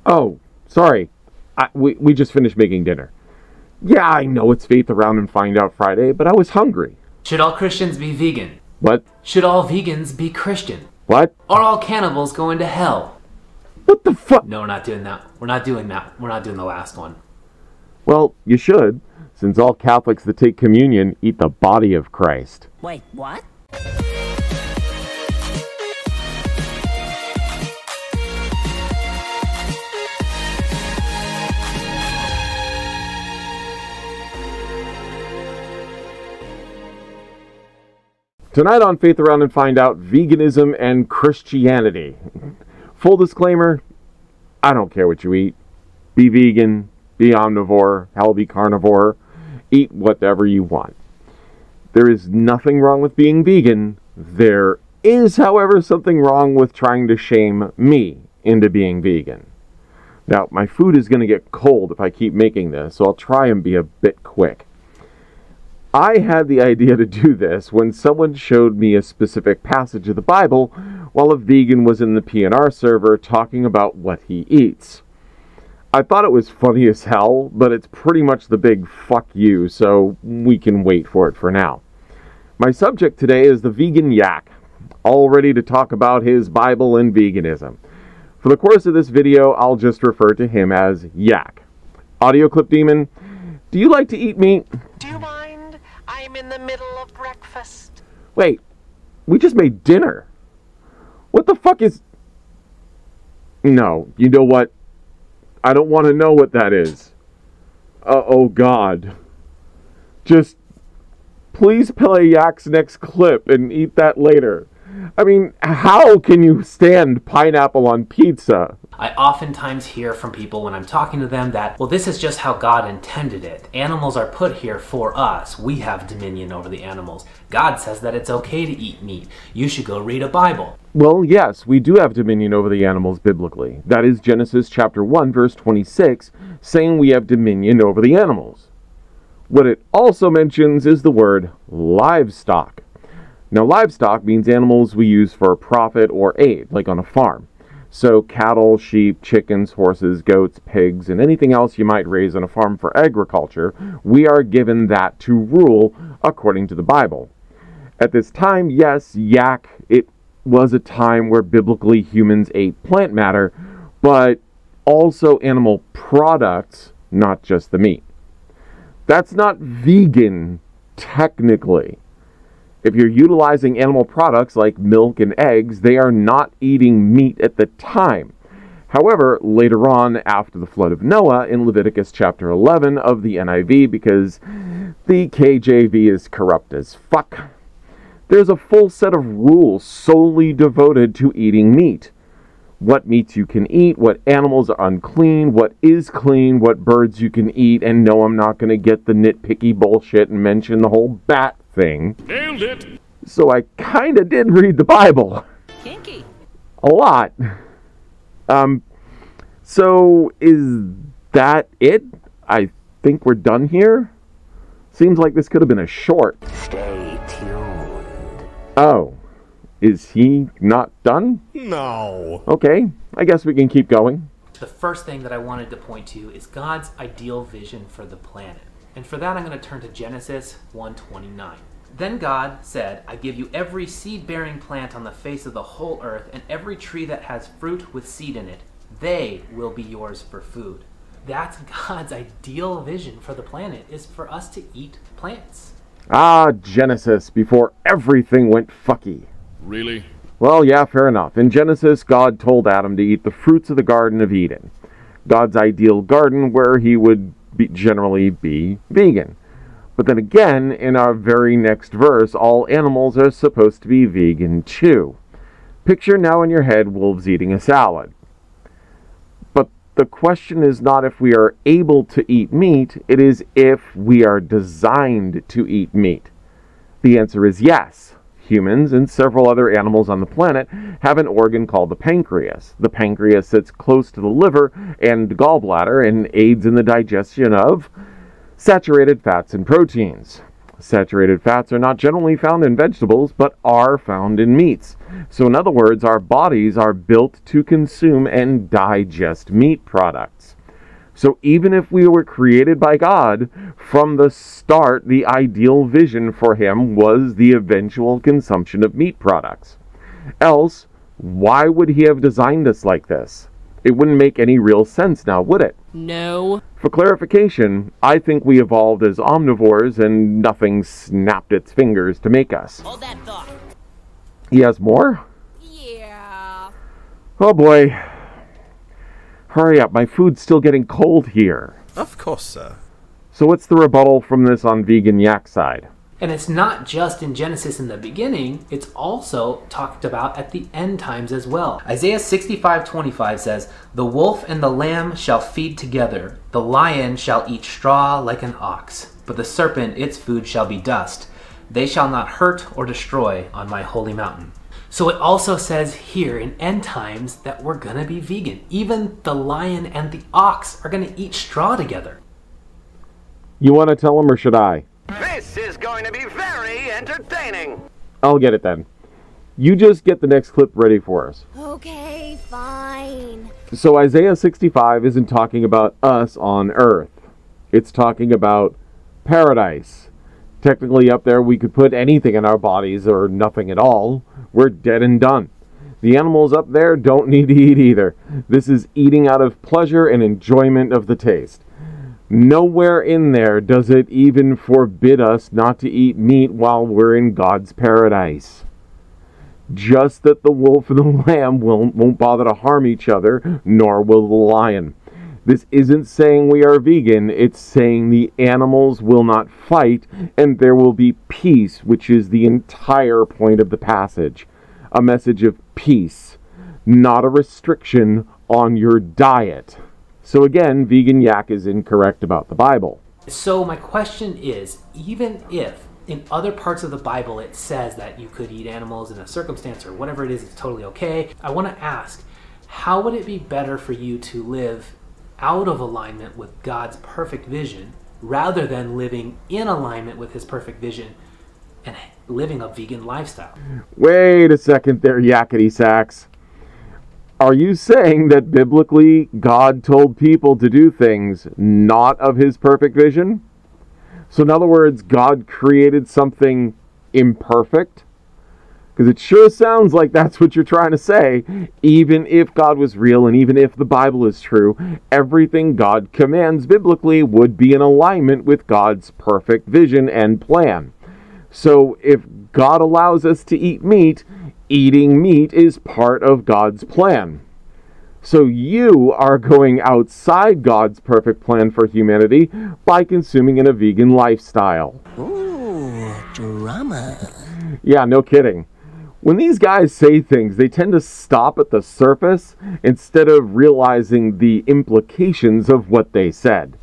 Oh, sorry. We just finished making dinner. Yeah, I know it's Faith Around and Find Out Friday, but I was hungry. Should all Christians be vegan? What? Should all vegans be Christian? What? Are all cannibals going to hell? What the fuck? No, we're not doing that. We're not doing that. We're not doing the last one. Well, you should, since all Catholics that take communion eat the body of Christ. Wait, what? Tonight on Faith Around and Find Out, veganism and Christianity. Full disclaimer, I don't care what you eat. Be vegan, be omnivore, hell, be carnivore. Eat whatever you want. There is nothing wrong with being vegan. There is, however, something wrong with trying to shame me into being vegan. Now, my food is going to get cold if I keep making this, so I'll try and be a bit quick. I had the idea to do this when someone showed me a specific passage of the Bible while a vegan was in the PNR server talking about what he eats. I thought it was funny as hell, but it's pretty much the big fuck you, so we can wait for it for now. My subject today is the vegan yak, all ready to talk about his Bible and veganism. For the course of this video, I'll just refer to him as Yak. Audio clip demon, do you like to eat meat? Do you mind? I'm in the middle of breakfast. Wait, we just made dinner. What the fuck is... No, you know what? I don't want to know what that is. Oh God. Just please play Yak's next clip and eat that later. I mean, how can you stand pineapple on pizza? I oftentimes hear from people when I'm talking to them that, well, this is just how God intended it. Animals are put here for us. We have dominion over the animals. God says that it's okay to eat meat. You should go read a Bible. Well, yes, we do have dominion over the animals biblically. That is Genesis chapter 1, verse 26, saying we have dominion over the animals. What it also mentions is the word livestock. Now, livestock means animals we use for profit or aid, like on a farm. So cattle, sheep, chickens, horses, goats, pigs, and anything else you might raise on a farm for agriculture, we are given that to rule according to the Bible. At this time, yes, yak, it was a time where biblically humans ate plant matter, but also animal products, not just the meat. That's not vegan, technically. If you're utilizing animal products like milk and eggs, they are not eating meat at the time. However, later on, after the flood of Noah, in Leviticus chapter 11 of the NIV, because the KJV is corrupt as fuck, there's a full set of rules solely devoted to eating meat. What meats you can eat, what animals are unclean, what is clean, what birds you can eat, and no, I'm not going to get the nitpicky bullshit and mention the whole bat thing. Nailed it! So I kinda did read the Bible. Kinky. A lot. So is that it? I think we're done here? Seems like this could have been a short. Stay tuned. Oh. Is he not done? No. Okay, I guess we can keep going. The first thing that I wanted to point to is God's ideal vision for the planet. And for that, I'm going to turn to Genesis 1:29. Then God said, I give you every seed-bearing plant on the face of the whole earth, and every tree that has fruit with seed in it. They will be yours for food. That's God's ideal vision for the planet, is for us to eat plants. Ah, Genesis, before everything went fucky. Really? Well, yeah, fair enough. In Genesis, God told Adam to eat the fruits of the Garden of Eden. God's ideal garden where he would generally be vegan. But then again, in our very next verse, all animals are supposed to be vegan too. Picture now in your head wolves eating a salad. But the question is not if we are able to eat meat, it is if we are designed to eat meat. The answer is yes. Humans and several other animals on the planet have an organ called the pancreas. The pancreas sits close to the liver and gallbladder and aids in the digestion of saturated fats and proteins. Saturated fats are not generally found in vegetables, but are found in meats. So in other words, our bodies are built to consume and digest meat products. So even if we were created by God, from the start, the ideal vision for him was the eventual consumption of meat products. Else, why would he have designed us like this? It wouldn't make any real sense now, would it? No. For clarification, I think we evolved as omnivores and nothing snapped its fingers to make us. Hold that thought. He has more? Yeah. Oh boy. Hurry up, my food's still getting cold here. Of course, sir. So what's the rebuttal from this on Vegan Yak side? And it's not just in Genesis in the beginning, it's also talked about at the end times as well. Isaiah 65:25 says, "The wolf and the lamb shall feed together. The lion shall eat straw like an ox. But the serpent, its food shall be dust. They shall not hurt or destroy on my holy mountain." So it also says here in end times that we're gonna be vegan. Even the lion and the ox are gonna eat straw together. You want to tell him or should I? This is going to be very entertaining. I'll get it then. You just get the next clip ready for us. Okay, fine. So Isaiah 65 isn't talking about us on earth. It's talking about paradise. Technically up there we could put anything in our bodies or nothing at all. We're dead and done. The animals up there don't need to eat either. This is eating out of pleasure and enjoyment of the taste. Nowhere in there does it even forbid us not to eat meat while we're in God's paradise. Just that the wolf and the lamb won't bother to harm each other, nor will the lion. This isn't saying we are vegan, it's saying the animals will not fight and there will be peace, which is the entire point of the passage. A message of peace, not a restriction on your diet. So again, Vegan Yak is incorrect about the Bible. So my question is, even if in other parts of the Bible it says that you could eat animals in a circumstance or whatever it is, it's totally okay, I want to ask, how would it be better for you to live out of alignment with God's perfect vision rather than living in alignment with his perfect vision and living a vegan lifestyle? Wait a second there, yakety sacks. Are you saying that biblically God told people to do things not of his perfect vision? So in other words, God created something imperfect? Because it sure sounds like that's what you're trying to say. Even if God was real and even if the Bible is true, everything God commands biblically would be in alignment with God's perfect vision and plan. So if God allows us to eat meat, eating meat is part of God's plan. So you are going outside God's perfect plan for humanity by consuming in a vegan lifestyle. Ooh, drama. Yeah, no kidding. When these guys say things, they tend to stop at the surface instead of realizing the implications of what they said.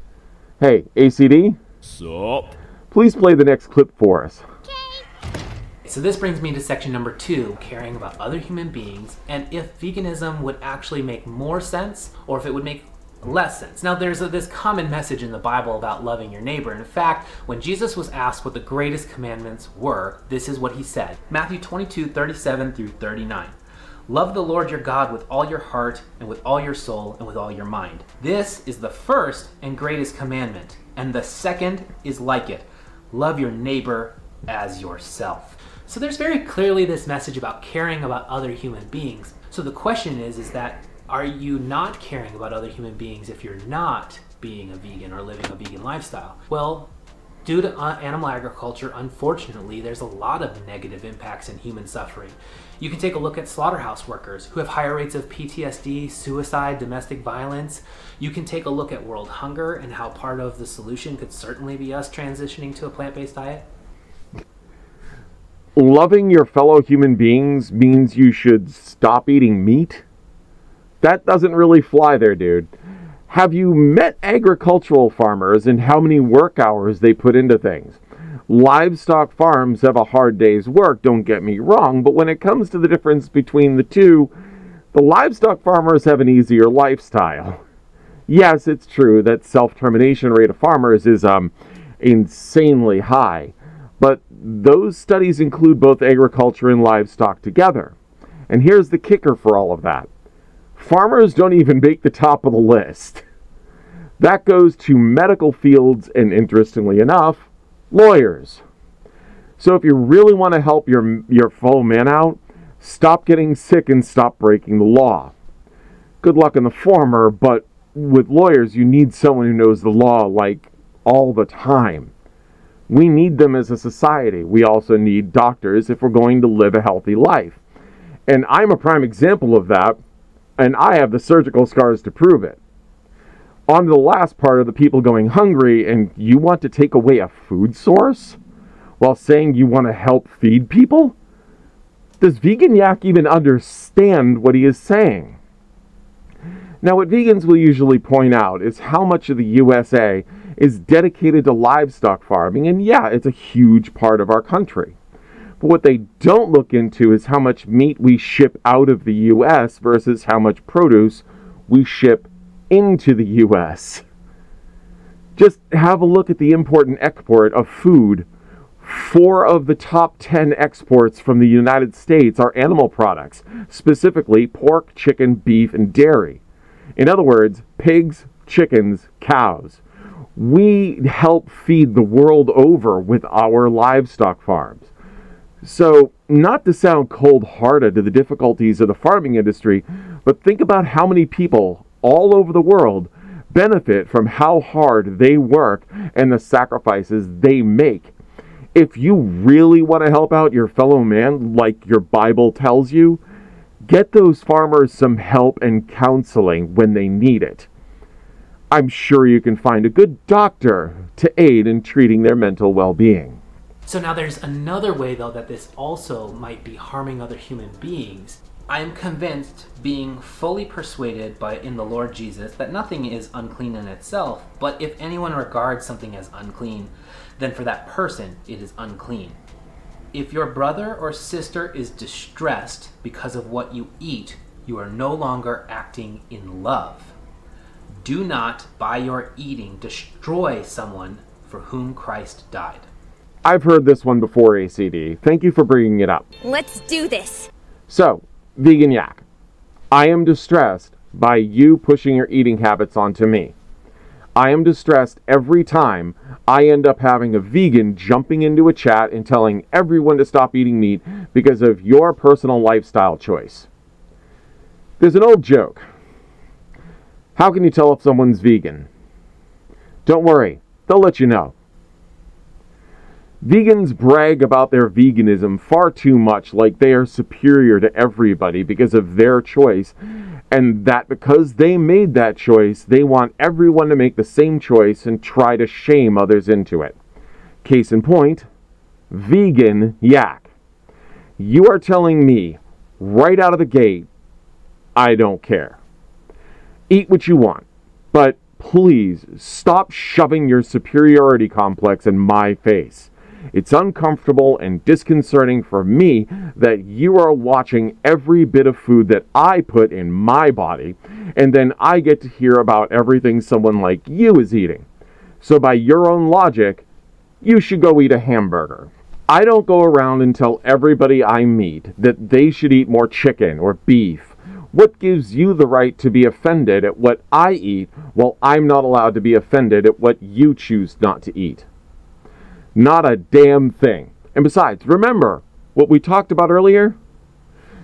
Hey, ACD, Sup? please play the next clip for us. So this brings me to section number 2, caring about other human beings, and if veganism would actually make more sense, or if it would make less sense. Now there's this common message in the Bible about loving your neighbor. In fact, when Jesus was asked what the greatest commandments were, this is what he said. Matthew 22:37 through 39. Love the Lord your God with all your heart, and with all your soul, and with all your mind. This is the first and greatest commandment, and the second is like it. Love your neighbor as yourself. So there's very clearly this message about caring about other human beings. So the question is that are you not caring about other human beings if you're not being a vegan or living a vegan lifestyle? Well, due to animal agriculture, unfortunately, there's a lot of negative impacts and human suffering. You can take a look at slaughterhouse workers who have higher rates of PTSD, suicide, domestic violence. You can take a look at world hunger and how part of the solution could certainly be us transitioning to a plant-based diet. Loving your fellow human beings means you should stop eating meat? That doesn't really fly there, dude. Have you met agricultural farmers and how many work hours they put into things? Livestock farms have a hard day's work, don't get me wrong, but when it comes to the difference between the two, the livestock farmers have an easier lifestyle. Yes, it's true that self-termination rate of farmers is insanely high. But those studies include both agriculture and livestock together. And here's the kicker for all of that. Farmers don't even make the top of the list. That goes to medical fields and, interestingly enough, lawyers. So if you really want to help your fellow man out, stop getting sick and stop breaking the law. Good luck in the former, but with lawyers, you need someone who knows the law like all the time. We need them as a society. We also need doctors if we're going to live a healthy life. And I'm a prime example of that, and I have the surgical scars to prove it. On to the last part of the people going hungry, and you want to take away a food source while saying you want to help feed people? Does Vegan Yak even understand what he is saying? Now, what vegans will usually point out is how much of the USA is dedicated to livestock farming, and yeah, it's a huge part of our country. But what they don't look into is how much meat we ship out of the US versus how much produce we ship into the US. Just have a look at the import and export of food. 4 of the top 10 exports from the United States are animal products, specifically pork, chicken, beef, and dairy. In other words, pigs, chickens, cows. We help feed the world over with our livestock farms. So, not to sound cold-hearted to the difficulties of the farming industry, but think about how many people all over the world benefit from how hard they work and the sacrifices they make. If you really want to help out your fellow man, like your Bible tells you, get those farmers some help and counseling when they need it. I'm sure you can find a good doctor to aid in treating their mental well-being. So now there's another way, though, that this also might be harming other human beings. I am convinced, being fully persuaded in the Lord Jesus, that nothing is unclean in itself, but if anyone regards something as unclean, then for that person it is unclean. If your brother or sister is distressed because of what you eat, you are no longer acting in love. Do not, by your eating, destroy someone for whom Christ died. I've heard this one before, ACD. Thank you for bringing it up. Let's do this. So, Vegan Yak, I am distressed by you pushing your eating habits onto me. I am distressed every time I end up having a vegan jumping into a chat and telling everyone to stop eating meat because of your personal lifestyle choice. There's an old joke. How can you tell if someone's vegan? Don't worry, they'll let you know. Vegans brag about their veganism far too much, like they are superior to everybody because of their choice, and that because they made that choice, they want everyone to make the same choice and try to shame others into it. Case in point, Vegan Yak. You are telling me right out of the gate, I don't care. Eat what you want, but please stop shoving your superiority complex in my face. It's uncomfortable and disconcerting for me that you are watching every bit of food that I put in my body, and then I get to hear about everything someone like you is eating. So by your own logic, you should go eat a hamburger. I don't go around and tell everybody I meet that they should eat more chicken or beef. What gives you the right to be offended at what I eat while I'm not allowed to be offended at what you choose not to eat? Not a damn thing. And besides, remember what we talked about earlier?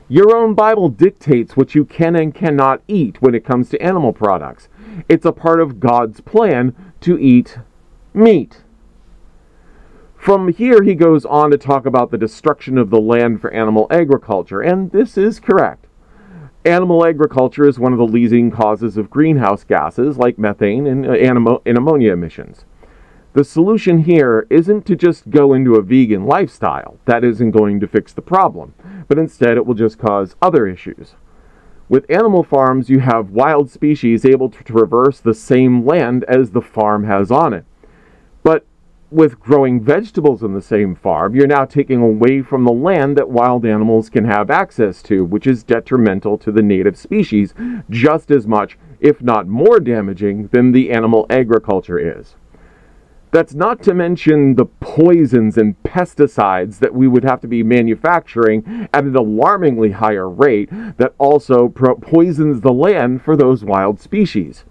Your own Bible dictates what you can and cannot eat when it comes to animal products. It's a part of God's plan to eat meat. From here, he goes on to talk about the destruction of the land for animal agriculture, and this is correct. Animal agriculture is one of the leading causes of greenhouse gases like methane and ammonia emissions. The solution here isn't to just go into a vegan lifestyle. That isn't going to fix the problem, but instead it will just cause other issues. With animal farms, you have wild species able to traverse the same land as the farm has on it. But with growing vegetables on the same farm, you're now taking away from the land that wild animals can have access to, which is detrimental to the native species just as much, if not more damaging, than the animal agriculture is. That's not to mention the poisons and pesticides that we would have to be manufacturing at an alarmingly higher rate that also poisons the land for those wild species.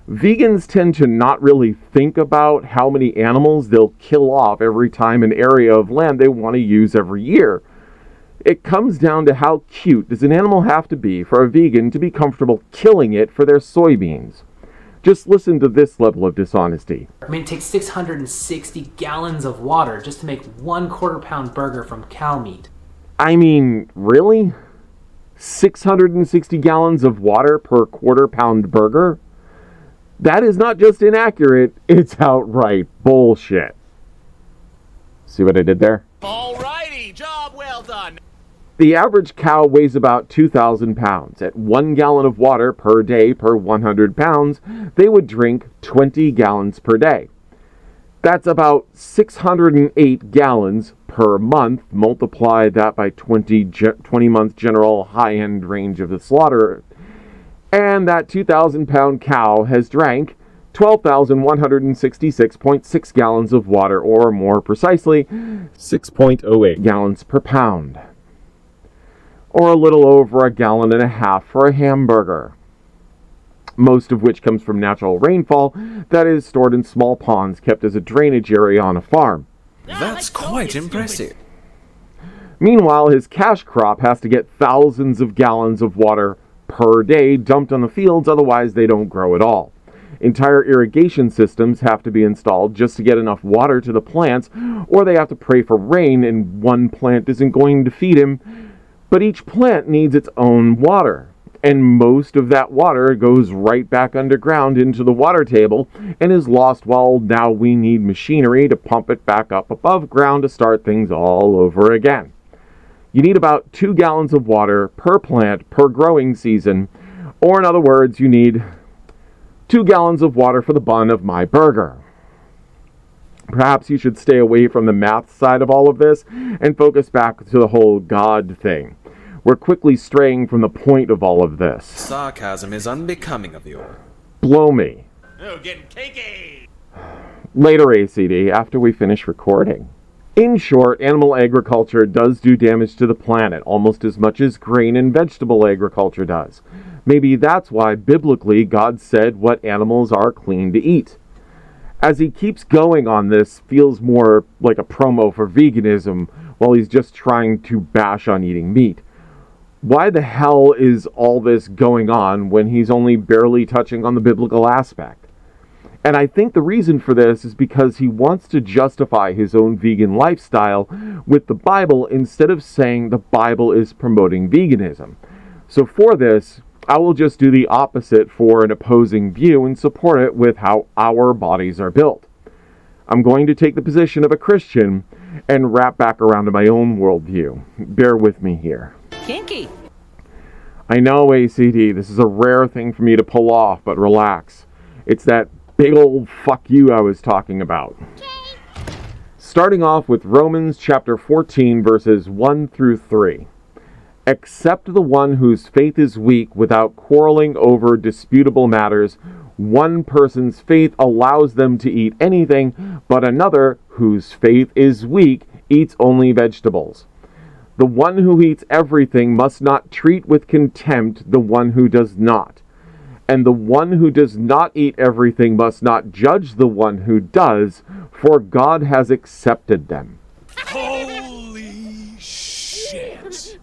Vegans tend to not really think about how many animals they'll kill off every time an area of land they want to use every year. It comes down to how cute does an animal have to be for a vegan to be comfortable killing it for their soybeans. Just listen to this level of dishonesty. I mean, it takes 660 gallons of water just to make 1/4 pound burger from cow meat. I mean, really? 660 gallons of water per 1/4 pound burger? That is not just inaccurate, it's outright bullshit. See what I did there? Alrighty, job well done. The average cow weighs about 2,000 pounds. At 1 gallon of water per day per 100 pounds, they would drink 20 gallons per day. That's about 608 gallons per month. Multiply that by 20-month general high-end range of the slaughter. And that 2,000 pound cow has drank 12,166.6 gallons of water, or more precisely, 6.08 gallons per pound. Or a little over 1.5 gallons for a hamburger. Most of which comes from natural rainfall that is stored in small ponds kept as a drainage area on a farm. That's quite impressive. Meanwhile, his cash crop has to get thousands of gallons of water per day dumped on the fields, otherwise they don't grow at all. Entire irrigation systems have to be installed just to get enough water to the plants, or they have to pray for rain, and one plant isn't going to feed him. But each plant needs its own water, and most of that water goes right back underground into the water table and is lost while now we need machinery to pump it back up above ground to start things all over again. You need about 2 gallons of water per plant per growing season, or in other words, you need 2 gallons of water for the bun of my burger. Perhaps you should stay away from the math side of all of this and focus back to the whole God thing. We're quickly straying from the point of all of this. Sarcasm is unbecoming of you. Blow me. Oh, getting cakey. Later, ACD, after we finish recording. In short, animal agriculture does do damage to the planet almost as much as grain and vegetable agriculture does. Maybe that's why, biblically, God said what animals are clean to eat. As he keeps going on this, feels more like a promo for veganism while he's just trying to bash on eating meat. Why the hell is all this going on when he's only barely touching on the biblical aspect? And I think the reason for this is because he wants to justify his own vegan lifestyle with the Bible instead of saying the Bible is promoting veganism. So for this, I will just do the opposite for an opposing view and support it with how our bodies are built. I'm going to take the position of a Christian and wrap back around to my own worldview. Bear with me here. Kinky. I know, ACD, this is a rare thing for me to pull off, but relax. It's that big old fuck you I was talking about. Starting off with Romans chapter 14, verses 1 through 3. Except the one whose faith is weak without quarreling over disputable matters, one person's faith allows them to eat anything, but another whose faith is weak eats only vegetables. The one who eats everything must not treat with contempt the one who does not. And the one who does not eat everything must not judge the one who does, for God has accepted them. Holy shit.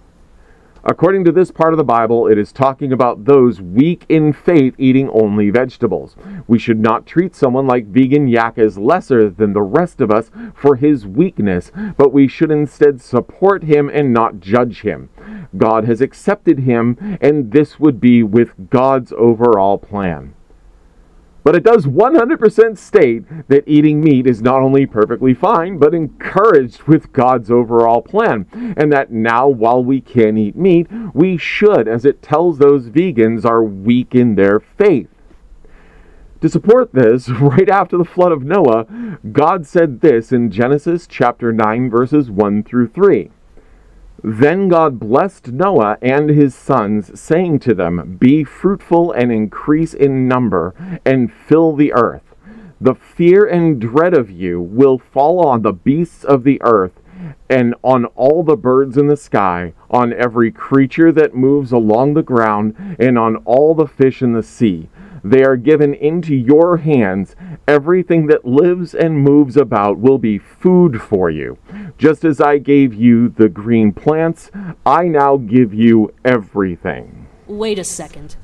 According to this part of the Bible, it is talking about those weak in faith eating only vegetables. We should not treat someone like vegan yak as lesser than the rest of us for his weakness, but we should instead support him and not judge him. God has accepted him, and this would be with God's overall plan. But it does 100% state that eating meat is not only perfectly fine, but encouraged with God's overall plan. And that now, while we can eat meat, we should, as it tells those vegans are weak in their faith. To support this, right after the flood of Noah, God said this in Genesis chapter 9, verses 1 through 3. Then God blessed Noah and his sons, saying to them, "Be fruitful and increase in number, and fill the earth. The fear and dread of you will fall on the beasts of the earth, and on all the birds in the sky, on every creature that moves along the ground, and on all the fish in the sea. They are given into your hands. Everything that lives and moves about will be food for you. Just as I gave you the green plants, I now give you everything. Wait a second.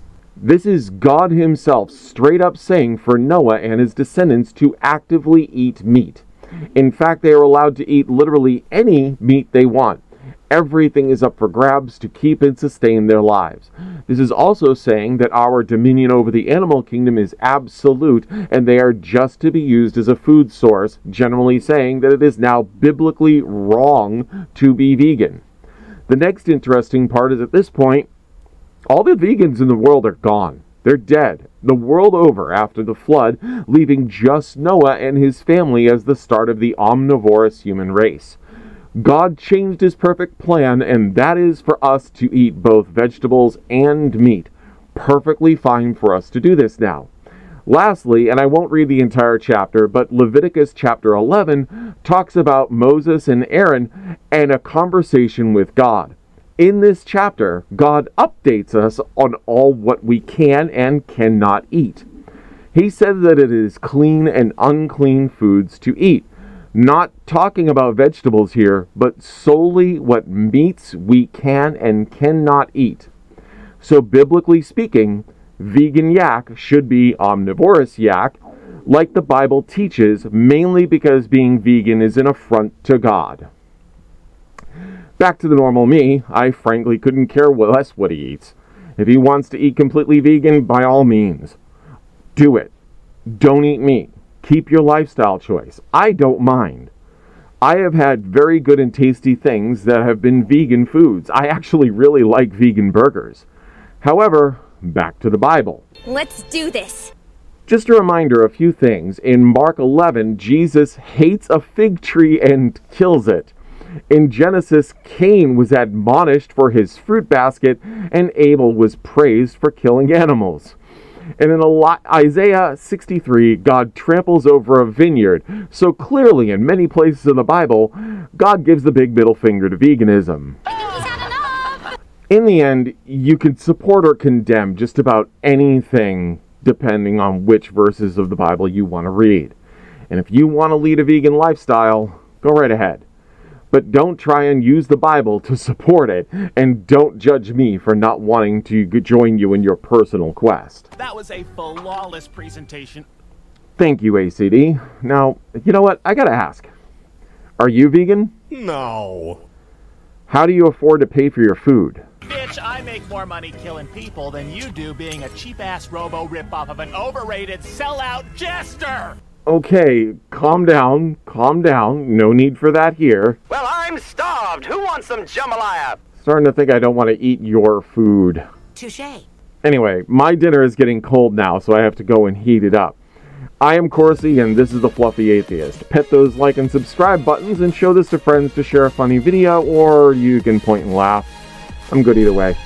This is God himself straight up saying for Noah and his descendants to actively eat meat. In fact, they are allowed to eat literally any meat they want. Everything is up for grabs to keep and sustain their lives. This is also saying that our dominion over the animal kingdom is absolute, and they are just to be used as a food source, generally saying that it is now biblically wrong to be vegan. The next interesting part is at this point, all the vegans in the world are gone. They're dead, the world over after the flood, leaving just Noah and his family as the start of the omnivorous human race. God changed his perfect plan, and that is for us to eat both vegetables and meat. Perfectly fine for us to do this now. Lastly, and I won't read the entire chapter, but Leviticus chapter 11 talks about Moses and Aaron and a conversation with God. In this chapter, God updates us on all what we can and cannot eat. He says that it is clean and unclean foods to eat. Not talking about vegetables here, but solely what meats we can and cannot eat. So biblically speaking, vegan yak should be omnivorous yak, like the Bible teaches, mainly because being vegan is an affront to God. Back to the normal me, I frankly couldn't care less what he eats. If he wants to eat completely vegan, by all means, do it. Don't eat meat. Keep your lifestyle choice. I don't mind. I have had very good and tasty things that have been vegan foods. I actually really like vegan burgers. However, back to the Bible. Let's do this. Just a reminder, a few things. In Mark 11, Jesus hates a fig tree and kills it. In Genesis, Cain was admonished for his fruit basket, and Abel was praised for killing animals. And in Isaiah 63, God tramples over a vineyard. So clearly, in many places in the Bible, God gives the big middle finger to veganism. In the end, you can support or condemn just about anything depending on which verses of the Bible you want to read. And if you want to lead a vegan lifestyle, go right ahead. But don't try and use the Bible to support it, and don't judge me for not wanting to join you in your personal quest. That was a flawless presentation. Thank you, ACD. Now, you know what? I gotta ask. Are you vegan? No. How do you afford to pay for your food? Bitch, I make more money killing people than you do being a cheap-ass robo ripoff of an overrated sellout jester! Okay, calm down, no need for that here. Well, I'm starved. Who wants some jambalaya? Starting to think I don't want to eat your food. Touché. Anyway, my dinner is getting cold now, so I have to go and heat it up. I am Corsi, and this is the Fluffy Atheist. Pet those like and subscribe buttons and show this to friends to share a funny video, or you can point and laugh. I'm good either way.